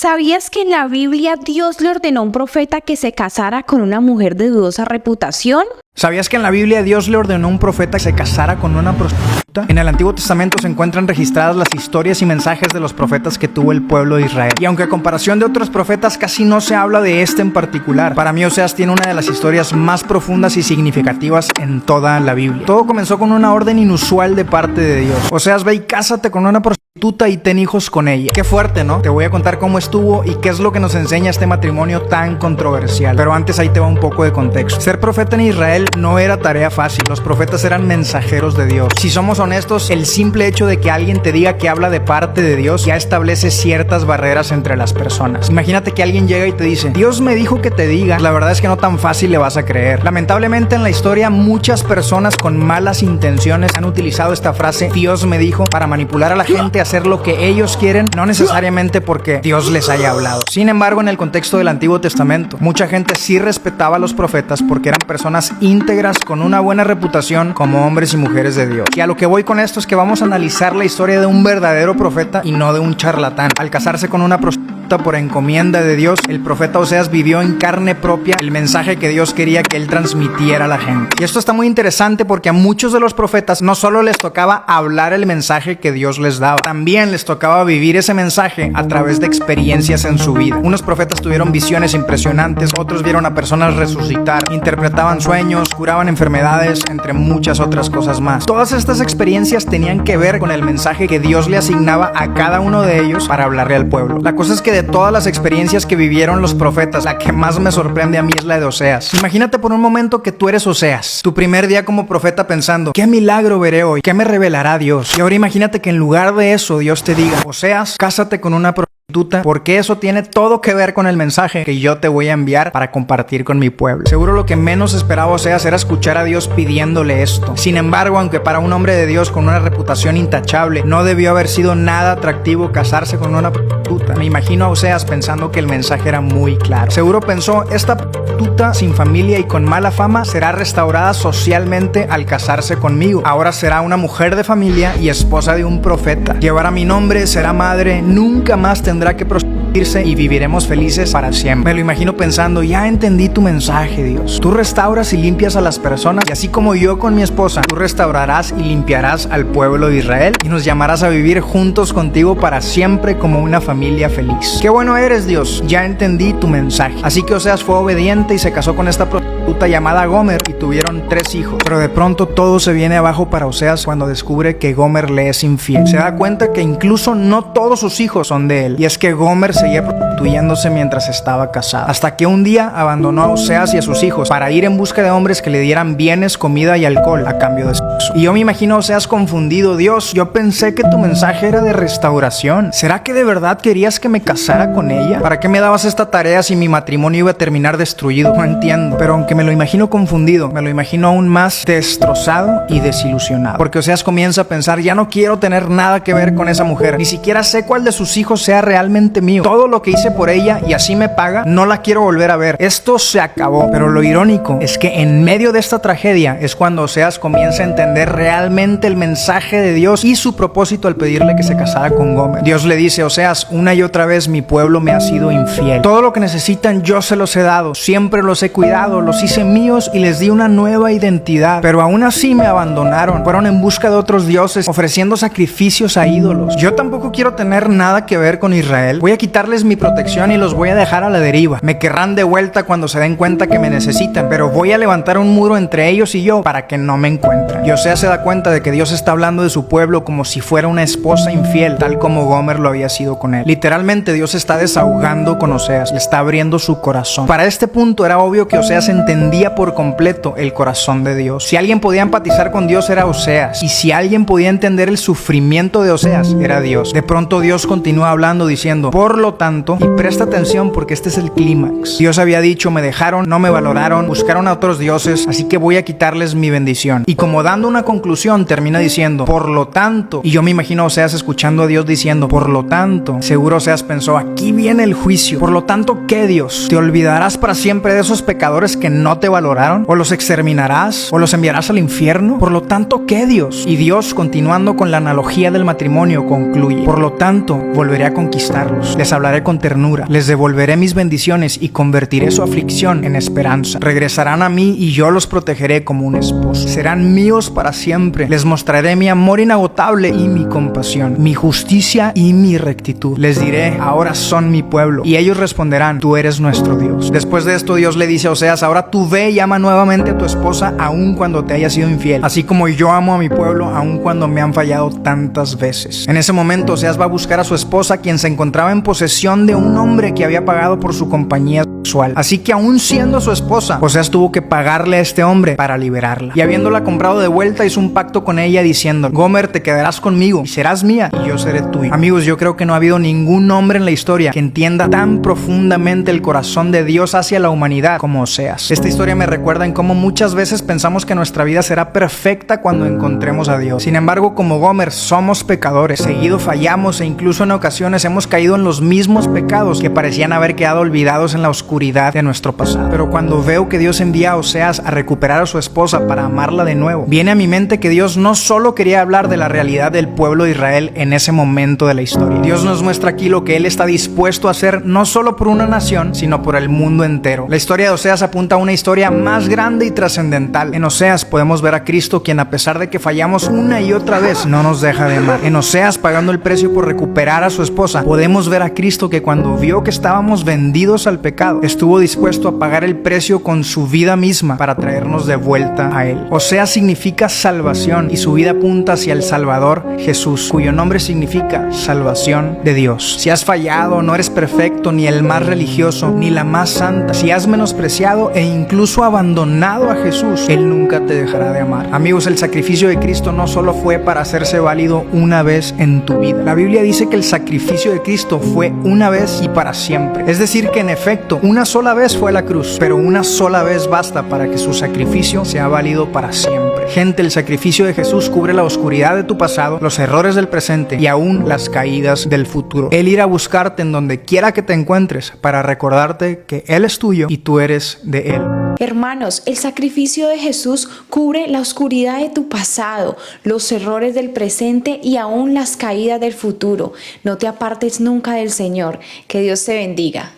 ¿Sabías que en la Biblia Dios le ordenó a un profeta que se casara con una mujer de dudosa reputación? ¿Sabías que en la Biblia Dios le ordenó a un profeta que se casara con una prostituta? En el Antiguo Testamento se encuentran registradas las historias y mensajes de los profetas que tuvo el pueblo de Israel. Y aunque a comparación de otros profetas casi no se habla de este en particular, para mí Oseas tiene una de las historias más profundas y significativas en toda la Biblia. Todo comenzó con una orden inusual de parte de Dios. Oseas, ve y cásate con una prostituta y ten hijos con ella. Qué fuerte, ¿no? Te voy a contar cómo estuvo y qué es lo que nos enseña este matrimonio tan controversial. Pero antes ahí te va un poco de contexto. Ser profeta en Israel no era tarea fácil. Los profetas eran mensajeros de Dios. Si somos honestos, el simple hecho de que alguien te diga que habla de parte de Dios ya establece ciertas barreras entre las personas. Imagínate que alguien llega y te dice: Dios me dijo que te diga. La verdad es que no tan fácil le vas a creer. Lamentablemente en la historia muchas personas con malas intenciones han utilizado esta frase Dios me dijo para manipular a la gente a hacer lo que ellos quieren, no necesariamente porque Dios les haya hablado. Sin embargo, en el contexto del Antiguo Testamento, mucha gente sí respetaba a los profetas porque eran personas íntegras con una buena reputación como hombres y mujeres de Dios. Y a lo que voy con esto es que vamos a analizar la historia de un verdadero profeta y no de un charlatán. Al casarse con una prostituta por encomienda de Dios, el profeta Oseas vivió en carne propia el mensaje que Dios quería que él transmitiera a la gente. Y esto está muy interesante porque a muchos de los profetas no solo les tocaba hablar el mensaje que Dios les daba, también les tocaba vivir ese mensaje a través de experiencias en su vida. Unos profetas tuvieron visiones impresionantes, otros vieron a personas resucitar, interpretaban sueños, curaban enfermedades, entre muchas otras cosas más. Todas estas experiencias tenían que ver con el mensaje que Dios le asignaba a cada uno de ellos para hablarle al pueblo. La cosa es que de todas las experiencias que vivieron los profetas, la que más me sorprende a mí es la de Oseas. Imagínate por un momento que tú eres Oseas, tu primer día como profeta pensando: ¿qué milagro veré hoy? ¿Qué me revelará Dios? Y ahora imagínate que en lugar de eso Dios te diga: Oseas, cásate con una prostituta, porque eso tiene todo que ver con el mensaje que yo te voy a enviar para compartir con mi pueblo. Seguro lo que menos esperaba Oseas era escuchar a Dios pidiéndole esto. Sin embargo, aunque para un hombre de Dios con una reputación intachable no debió haber sido nada atractivo casarse con una prostituta, me imagino a Oseas pensando que el mensaje era muy claro. Seguro pensó: esta prostituta sin familia y con mala fama será restaurada socialmente al casarse conmigo. Ahora será una mujer de familia y esposa de un profeta. Llevará mi nombre, será madre, nunca más tendrá que prostituirse y viviremos felices para siempre. Me lo imagino pensando: ya entendí tu mensaje, Dios. Tú restauras y limpias a las personas, y así como yo con mi esposa, tú restaurarás y limpiarás al pueblo de Israel y nos llamarás a vivir juntos contigo para siempre como una familia feliz. Qué bueno eres, Dios. Ya entendí tu mensaje. Así que Oseas fue obediente y se casó con esta prostituta llamada Gomer y tuvieron 3 hijos. Pero de pronto todo se viene abajo para Oseas cuando descubre que Gomer le es infiel. Se da cuenta que incluso no todos sus hijos son de él, y es que Gomer seguía prostituyéndose mientras estaba casada, hasta que un día abandonó a Oseas y a sus hijos para ir en busca de hombres que le dieran bienes, comida y alcohol a cambio de sexo. Y yo me imagino a Oseas confundido: Dios, yo pensé que tu mensaje era de restauración. ¿Será que de verdad querías que me casara con ella? ¿Para qué me dabas esta tarea si mi matrimonio iba a terminar destruido? No entiendo. Pero aunque me lo imagino confundido, me lo imagino aún más destrozado y desilusionado, porque Oseas comienza a pensar: ya no quiero tener nada que ver con esa mujer, ni siquiera sé cuál de sus hijos sea realmente mío. Todo lo que hice por ella y así me paga, no la quiero volver a ver. Esto se acabó. Pero lo irónico es que en medio de esta tragedia es cuando Oseas comienza a entender realmente el mensaje de Dios y su propósito al pedirle que se casara con Gomer. Dios le dice: Oseas, una y otra vez mi pueblo me ha sido infiel. Todo lo que necesitan yo se los he dado, siempre los he cuidado, los hice míos y les di una nueva identidad, pero aún así me abandonaron. Fueron en busca de otros dioses, ofreciendo sacrificios a ídolos. Yo tampoco quiero tener nada que ver con Israel. Voy a quitarles mi protección y los voy a dejar a la deriva. Me querrán de vuelta cuando se den cuenta que me necesitan, pero voy a levantar un muro entre ellos y yo para que no me encuentren. Y Oseas se da cuenta de que Dios está hablando de su pueblo como si fuera una esposa infiel, tal como Gomer lo había sido con él. Literalmente Dios está desahogando con Oseas, le está abriendo su corazón. Para este punto era obvio que Oseas entendía por completo el corazón de Dios. Si alguien podía empatizar con Dios era Oseas, y si alguien podía entender el sufrimiento de Oseas era Dios. De pronto Dios continúa hablando diciendo: por lo tanto, y presta atención porque este es el clímax, Dios había dicho: me dejaron, no me valoraron, buscaron a otros dioses, así que voy a quitarles mi bendición. Y como dando llegando a una conclusión termina diciendo, por lo tanto, y yo me imagino a Oseas escuchando a Dios diciendo, por lo tanto, seguro Oseas pensó, aquí viene el juicio. Por lo tanto, ¿qué, Dios? ¿Te olvidarás para siempre de esos pecadores que no te valoraron? ¿O los exterminarás? ¿O los enviarás al infierno? Por lo tanto, ¿qué, Dios? Y Dios, continuando con la analogía del matrimonio, concluye, por lo tanto, volveré a conquistarlos, les hablaré con ternura, les devolveré mis bendiciones y convertiré su aflicción en esperanza. Regresarán a mí y yo los protegeré como un esposo. Serán míos para siempre. Les mostraré mi amor inagotable y mi compasión, mi justicia y mi rectitud. Les diré, ahora son mi pueblo. Y ellos responderán, tú eres nuestro Dios. Después de esto, Dios le dice a Oseas, ahora tú ve y ama nuevamente a tu esposa aun cuando te haya sido infiel, así como yo amo a mi pueblo aun cuando me han fallado tantas veces. En ese momento, Oseas va a buscar a su esposa, quien se encontraba en posesión de un hombre que había pagado por su compañía sexual. Así que aún siendo su esposa, Oseas tuvo que pagarle a este hombre para liberarla. Y habiéndola comprado de vuelta, hizo un pacto con ella diciendo, Gomer, te quedarás conmigo y serás mía y yo seré tuyo. Amigos, yo creo que no ha habido ningún hombre en la historia que entienda tan profundamente el corazón de Dios hacia la humanidad como Oseas. Esta historia me recuerda en cómo muchas veces pensamos que nuestra vida será perfecta cuando encontremos a Dios. Sin embargo, como Gomer, somos pecadores, seguido fallamos e incluso en ocasiones hemos caído en los mismos pecados que parecían haber quedado olvidados en la oscuridad de nuestro pasado. Pero cuando veo que Dios envía a Oseas a recuperar a su esposa para amarla de nuevo, viene a mi mente que Dios no solo quería hablar de la realidad del pueblo de Israel en ese momento de la historia. Dios nos muestra aquí lo que Él está dispuesto a hacer no solo por una nación, sino por el mundo entero. La historia de Oseas apunta a una historia más grande y trascendental. En Oseas podemos ver a Cristo, quien a pesar de que fallamos una y otra vez, no nos deja de amar. En Oseas, pagando el precio por recuperar a su esposa, podemos ver a Cristo que cuando vio que estábamos vendidos al pecado, estuvo dispuesto a pagar el precio con su vida misma para traernos de vuelta a Él. Oseas significa salvación y su vida apunta hacia el Salvador Jesús, cuyo nombre significa salvación de Dios. Si has fallado, no eres perfecto, ni el más religioso, ni la más santa, si has menospreciado e incluso abandonado a Jesús, Él nunca te dejará de amar. Amigos, el sacrificio de Cristo no solo fue para hacerse válido una vez en tu vida. La Biblia dice que el sacrificio de Cristo fue una vez y para siempre. Es decir, que en efecto, una sola vez fue a la cruz, pero una sola vez basta para que su sacrificio sea válido para siempre. Gente, el sacrificio de Jesús cubre la oscuridad de tu pasado, los errores del presente y aún las caídas del futuro. Él irá a buscarte en donde quiera que te encuentres para recordarte que Él es tuyo y tú eres de Él. Hermanos, el sacrificio de Jesús cubre la oscuridad de tu pasado, los errores del presente y aún las caídas del futuro. No te apartes nunca del Señor. Que Dios te bendiga.